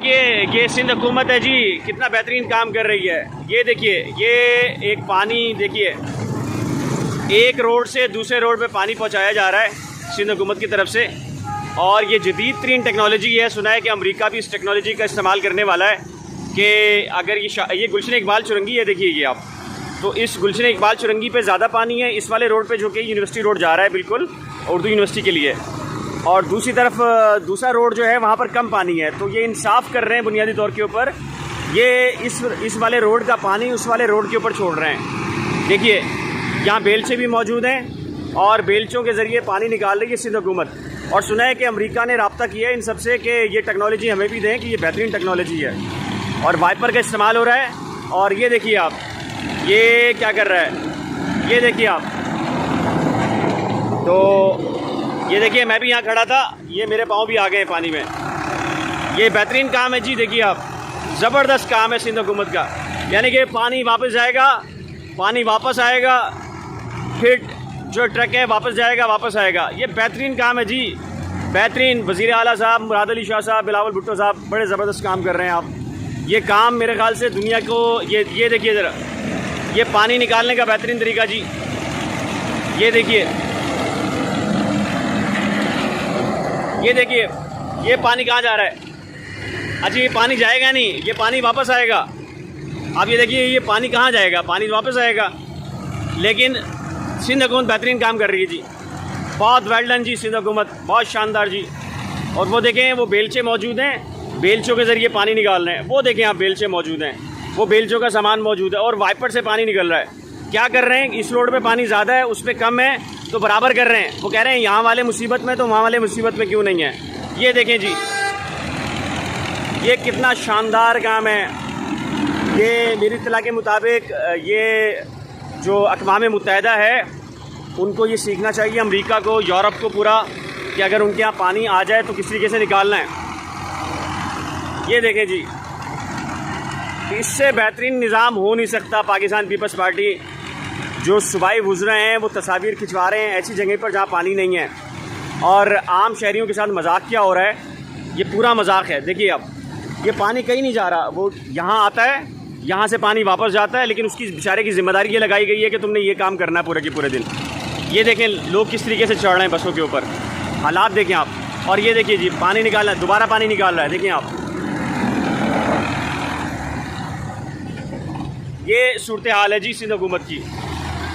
ये सिंध हुकूमत है जी, कितना बेहतरीन काम कर रही है। ये देखिए, ये एक पानी देखिए, एक रोड से दूसरे रोड पे पानी पहुंचाया जा रहा है सिंध हुकूमत की तरफ से। और ये जदीद तरीन टेक्नोलॉजी है। सुना है कि अमेरिका भी इस टेक्नोलॉजी का इस्तेमाल करने वाला है कि अगर ये गुलशन इकबाल चुरंगी है, देखिए ये आप, तो इस गुलशन इकबाल चुरंगी पे ज़्यादा पानी है इस वाले रोड पे, जो कि यूनिवर्सिटी रोड जा रहा है बिल्कुल उर्दू यूनिवर्सिटी के लिए, और दूसरी तरफ दूसरा रोड जो है वहाँ पर कम पानी है। तो ये इंसाफ कर रहे हैं बुनियादी तौर के ऊपर, ये इस वाले रोड का पानी उस वाले रोड के ऊपर छोड़ रहे हैं। देखिए यहाँ बेलचे भी मौजूद हैं और बेलचों के ज़रिए पानी निकाल रही है सिंध हुकूमत। और सुना है कि अमेरिका ने रब्ता किया है इन सब से कि ये टेक्नोलॉजी हमें भी दें, कि ये बेहतरीन टेक्नोलॉजी है। और वाइपर का इस्तेमाल हो रहा है। और ये देखिए आप, ये क्या कर रहा है, ये देखिए आप, तो ये देखिए मैं भी यहाँ खड़ा था, ये मेरे पाँव भी आ गए पानी में। ये बेहतरीन काम है जी, देखिए आप, ज़बरदस्त काम है सिंध हुकूमत का। यानी कि पानी वापस जाएगा, पानी वापस आएगा, फिर जो ट्रक है वापस जाएगा, वापस आएगा। ये बेहतरीन काम है जी, बेहतरीन। वज़ीर आला साहब मुराद अली शाह साहब, बिलावल भुट्टो साहब बड़े ज़बरदस्त काम कर रहे हैं आप। ये काम मेरे ख्याल से दुनिया को, ये देखिए ज़रा, ये पानी निकालने का बेहतरीन तरीका जी। ये देखिए, ये देखिए, ये पानी कहाँ जा रहा है? अच्छा ये पानी जाएगा नहीं, ये पानी वापस आएगा। आप ये देखिए, ये पानी कहाँ जाएगा, पानी वापस आएगा। लेकिन सिंध हुकूमत बेहतरीन काम कर रही है जी, बहुत वेल डन जी सिंध हुकूमत, बहुत शानदार जी। और वो देखें, वो बेलचे मौजूद हैं, बेलचों के ज़रिए पानी निकाल रहे हैं। वो देखें आप, बेलचे मौजूद हैं, वो बेलचों का सामान मौजूद है और वाइपर से पानी निकल रहा है। क्या कर रहे हैं, इस रोड पे पानी ज़्यादा है, उस पर कम है, तो बराबर कर रहे हैं। वो कह रहे हैं यहाँ वाले मुसीबत में तो वहाँ वाले मुसीबत में क्यों नहीं है। ये देखें जी, ये कितना शानदार काम है। ये मेरी इत्तला के मुताबिक ये जो अक़वाम मुत्तहिदा है उनको ये सीखना चाहिए, अमेरिका को, यूरोप को पूरा, कि अगर उनके यहाँ पानी आ जाए तो किस तरीके से निकालना है। ये देखें जी, इससे बेहतरीन निज़ाम हो नहीं सकता। पाकिस्तान पीपल्स पार्टी जो सूबाई वुज़रा हैं वो तस्वीर खिंचवा रहे हैं ऐसी जगह पर जहाँ पानी नहीं है, और आम शहरियों के साथ मजाक क्या हो रहा है, ये पूरा मजाक है। देखिए अब, ये पानी कहीं नहीं जा रहा, वो यहाँ आता है, यहाँ से पानी वापस जाता है, लेकिन उसकी बेचारे की ज़िम्मेदारी ये लगाई गई है कि तुमने ये काम करना है पूरे के पूरे दिन। ये देखें लोग किस तरीके से चढ़ रहे हैं बसों के ऊपर, हालात देखें आप। और ये देखिए जी, पानी निकालना है, दोबारा पानी निकाल रहा है, देखें आप। ये सूरत हाल है जी सिंध हुकूमत की।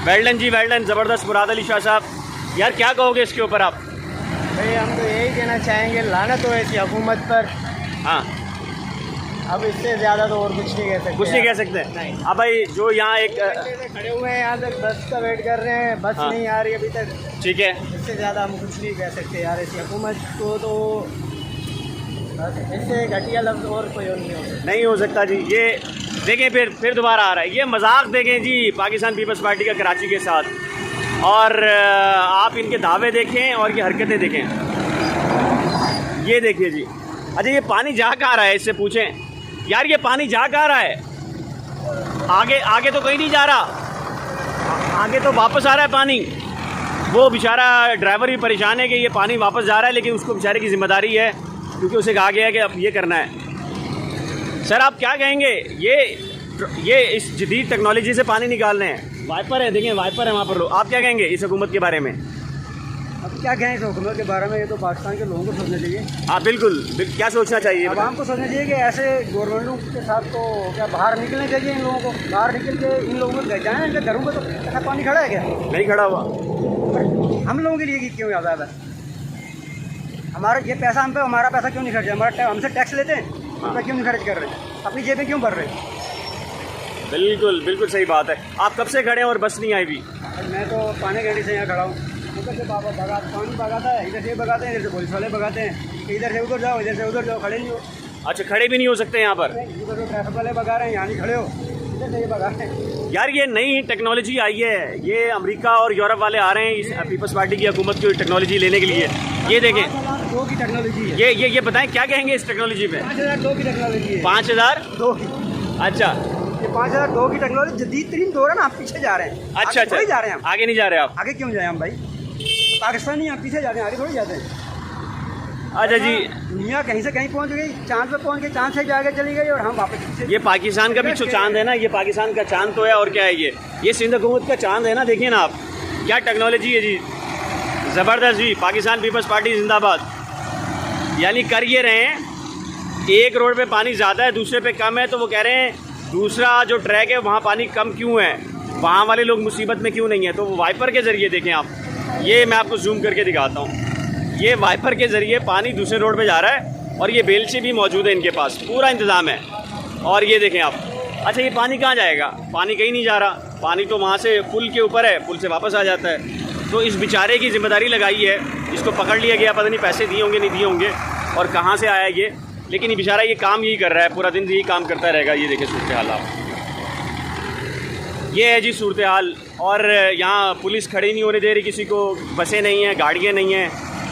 वेल्डन जी, वेल्डन, ज़बरदस्त मुराद अली शाह साहब। यार क्या कहोगे इसके ऊपर आप? भाई हम तो यही कहना चाहेंगे, लानत हो ऐसी हुकूमत पर। हाँ, अब इससे ज़्यादा तो और कुछ नहीं कह सकते। कुछ नहीं कह सकते। नहीं। अब भाई जो यहाँ एक खड़े हुए हैं, यहाँ तक बस का वेट कर रहे हैं, बस हाँ। नहीं आ रही अभी तक। ठीक है, इससे ज़्यादा हम कुछ नहीं कह सकते यार ऐसी हुकूमत को, तो बस इससे घटिया लफ्ज़ और कोई और नहीं हो सकता। नहीं हो सकता जी। ये देखें, फिर दोबारा आ रहा है ये मजाक। देखें जी पाकिस्तान पीपल्स पार्टी का कराची के साथ, और आप इनके दावे देखें और ये हरकतें देखें। ये देखिए जी, अच्छा ये पानी जा कहाँ रहा है, इससे पूछें यार, ये पानी जा कहाँ रहा है? आगे तो कहीं नहीं जा रहा, आगे तो वापस आ रहा है पानी। वो बेचारा ड्राइवर भी परेशान है कि ये पानी वापस जा रहा है, लेकिन उसको बेचारे की ज़िम्मेदारी है क्योंकि उसे कहा गया है कि अब ये करना है। सर आप क्या कहेंगे, ये इस जदीद टेक्नोलॉजी से पानी निकाल रहे हैं, वाइपर है, देखें वाइपर है वहाँ पर लोग। आप क्या कहेंगे इस हुकूमत के बारे में? अब क्या कहें इस हुकूमत के बारे में, ये तो पाकिस्तान के लोगों को सोचना चाहिए। हाँ बिल्कुल, क्या सोचना चाहिए? अब हमको सोचना चाहिए कि ऐसे गवर्नमेंटों के साथ तो क्या बाहर निकलना चाहिए इन लोगों को, बाहर निकल के इन लोगों को जाए। इनके घरों में तो ऐसा पानी खड़ा है क्या? नहीं खड़ा हुआ। हम लोगों के लिए क्यों आज़ाद है? हमारा ये पैसा हम पे, हमारा पैसा क्यों नहीं खर्च? हमारा हमसे टैक्स लेते हैं, हम क्यों नहीं खर्च कर रहे? अपनी जेबें क्यों भर रहे? बिल्कुल बिल्कुल सही बात है। आप कब से खड़े हैं और बस नहीं आई भी? मैं तो पानी घंटे से यहाँ खड़ा हूँ। उधर से पानी भगाता है, इधर से भगाते हैं, इधर से पुलिस वाले भगाते हैं, इधर से उधर जाओ, इधर से उधर जाओ, खड़े नहीं हो। अच्छा, खड़े भी नहीं हो सकते यहाँ पर? उधर तो ट्रैफिक वाले भगा रहे हैं, यहाँ नहीं खड़े हो, इधर से ये भगा रहे हैं। यार ये नई टेक्नोलॉजी आई है, ये अमेरिका और यूरोप वाले आ रहे हैं इस पीपल्स पार्टी की हुकूमत की टेक्नोलॉजी लेने के लिए। ये देखें, 5,002 की टेक्नोलॉजी है। ये बताएं क्या कहेंगे इस टेक्नोलॉजी पे? 5,002 की टेक्नोलॉजी है। 5,002? अच्छा, ये 5,002 की टेक्नोलॉजी जदीद तरीन दौर है ना, आप पीछे जा रहे हैं। अच्छा, थोड़ी जा रहे हैं हम, आगे नहीं जा रहे आप? आगे क्यों जाए हम भाई? पाकिस्तानी आप पीछे जाते हैं, आगे थोड़ी जाते हैं। अच्छा जी, दुनिया कहीं से कहीं पहुंच गई, चांद पे पहुंच गई, चांद से भी आगे चली गई और हम वापस ये पाकिस्तान का भी तो चांद है ना, ये पाकिस्तान का चांद तो है और क्या है ये सिंध हुकूमत का चांद है ना। देखिए ना आप, क्या टेक्नोलॉजी है जी, ज़बरदस्त जी। पाकिस्तान पीपल्स पार्टी जिंदाबाद। यानी कर ये रहे हैं, एक रोड पे पानी ज़्यादा है, दूसरे पे कम है, तो वो कह रहे हैं दूसरा जो ट्रैक है वहाँ पानी कम क्यों है, वहाँ वाले लोग मुसीबत में क्यों नहीं है। तो वो वाइपर के ज़रिए देखें आप, ये मैं आपको जूम करके दिखाता हूँ, ये वाइपर के ज़रिए पानी दूसरे रोड पे जा रहा है और ये बेलचे भी मौजूद है इनके पास, पूरा इंतज़ाम है। और ये देखें आप, अच्छा ये पानी कहाँ जाएगा, पानी कहीं नहीं जा रहा, पानी तो वहाँ से पुल के ऊपर है, पुल से वापस आ जाता है। तो इस बेचारे की जिम्मेदारी लगाई है, इसको पकड़ लिया गया, पता नहीं पैसे दिए होंगे नहीं दिए होंगे और कहाँ से आया ये, लेकिन ये बेचारा ये काम यही कर रहा है, पूरा दिन यही काम करता रहेगा। ये देखें सूरत हाल आप, ये है जी सूरत हाल। और यहाँ पुलिस खड़ी नहीं होने दे रही किसी को, बसें नहीं हैं, गाड़ियाँ नहीं हैं,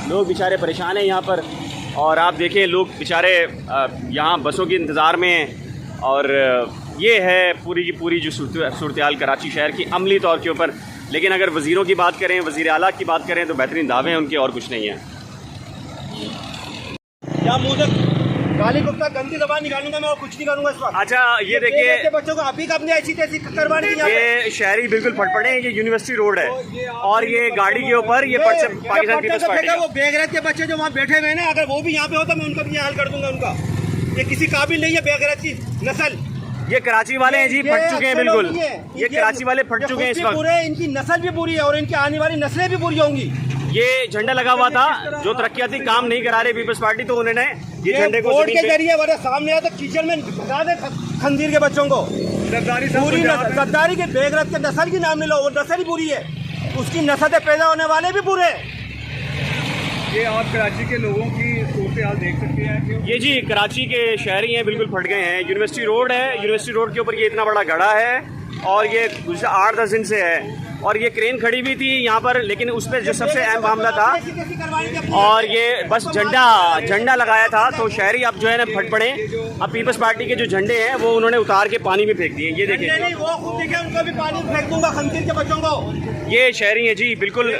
लोग बेचारे परेशान हैं यहाँ पर। और आप देखें लोग बेचारे यहाँ बसों के इंतज़ार में हैं। और ये है पूरी की पूरी जो सूरत हाल कराची शहर की अमली तौर के ऊपर। लेकिन अगर वज़ीरों की बात करें, वज़ीर आला की बात करें तो बेहतरीन दावे हैं उनके, और कुछ नहीं है। क्या मुझे गाली गुप्ता गंदी जबान निकालूंगा मैं और कुछ नहीं करूंगा इस वक्त। अच्छा ये देखिए, बच्चों को अभी अपने ऐसी तैसी करवाने की ये शहरी बिल्कुल फटफटे हैं, ये यूनिवर्सिटी रोड है और ये गाड़ी के ऊपर ये पाकिस्तान पीपल्स पार्टी का वो बेगैरत के बच्चे जो वहाँ बैठे हुए हैं ना, अगर वो भी यहाँ पे होता मैं उनका भी हाल कर दूंगा उनका। ये किसी काबिल नहीं है बेगैरत की नस्ल। ये कराची वाले हैं जी, फट चुके हैं बिल्कुल, ये कराची वाले फट चुके हैं इस वक्त। पूरे इनकी नस्ल भी बुरी है और इनकी आने वाली नस्लें भी बुरी होंगी। ये झंडा लगा हुआ था, जो तरक्याती काम नहीं करा रहे पीपल्स पार्टी, तो उन्होंने ये झंडे को बोर्ड के जरिए वाले सामने आया तो कीचड़ में भगा दे खंजीर के बच्चों को। पूरी गद्दारी के बेगरत के नस्ल की नाम ले लो, वो नस्ल ही बुरी है, उसकी नस्ल से पैदा होने वाले भी बुरे। ये आप कराची के लोगों की सूरत हाल देख सकते हैं। ये जी कराची के शहरी हैं, बिल्कुल फट गए हैं। यूनिवर्सिटी रोड है, यूनिवर्सिटी रोड के ऊपर ये इतना बड़ा गड्ढा है और ये 8-10 दिन से है। और ये क्रेन खड़ी हुई थी यहाँ पर, लेकिन उस पर जो सबसे अहम मामला था, और ये बस झंडा लगाया था, तो शहरी अब जो है ना फट पड़े। अब पीपल्स पार्टी के जो झंडे हैं वो उन्होंने उतार के पानी में फेंक दिए। ये देखिए, वो खुद देखे, उनको भी पानी फेंक दूंगा खंजीर के बच्चों को। ये शहरी हैं जी, बिल्कुल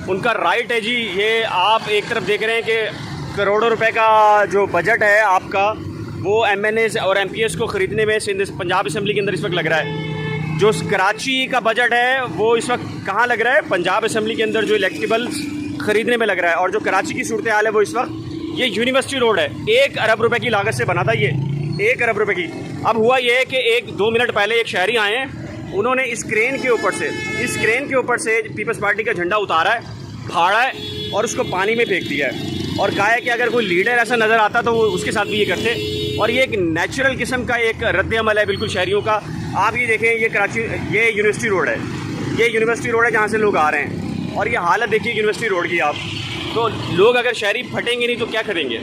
उनका राइट है जी। ये आप एक तरफ देख रहे हैं कि करोड़ों रुपए का जो बजट है आपका, वो MNAs और MPs को ख़रीदने में पंजाब असम्बली के अंदर इस वक्त लग रहा है। जो कराची का बजट है वो इस वक्त कहाँ लग रहा है, पंजाब असम्बली के अंदर जो इलेक्टेबल्स ख़रीदने में लग रहा है। और जो कराची की सूरत हाल है वो इस वक्त, ये यूनिवर्सिटी रोड है, 1 अरब रुपए की लागत से बना था ये, 1 अरब रुपए की। अब हुआ ये है कि 1-2 मिनट पहले एक शहरी आए हैं, उन्होंने इस क्रेन के ऊपर से पीपल्स पार्टी का झंडा उतारा है, फाड़ा है और उसको पानी में फेंक दिया है। और कहा है कि अगर कोई लीडर ऐसा नज़र आता तो वो उसके साथ भी ये करते। और ये एक नेचुरल किस्म का एक रद्द अमल है बिल्कुल शहरियों का। आप ये देखें, ये यूनिवर्सिटी रोड है, ये यूनिवर्सिटी रोड है जहाँ से लोग आ रहे हैं। और ये हालत देखिए यूनिवर्सिटी रोड की आप, तो लोग अगर शहरी फटेंगे नहीं तो क्या करेंगे।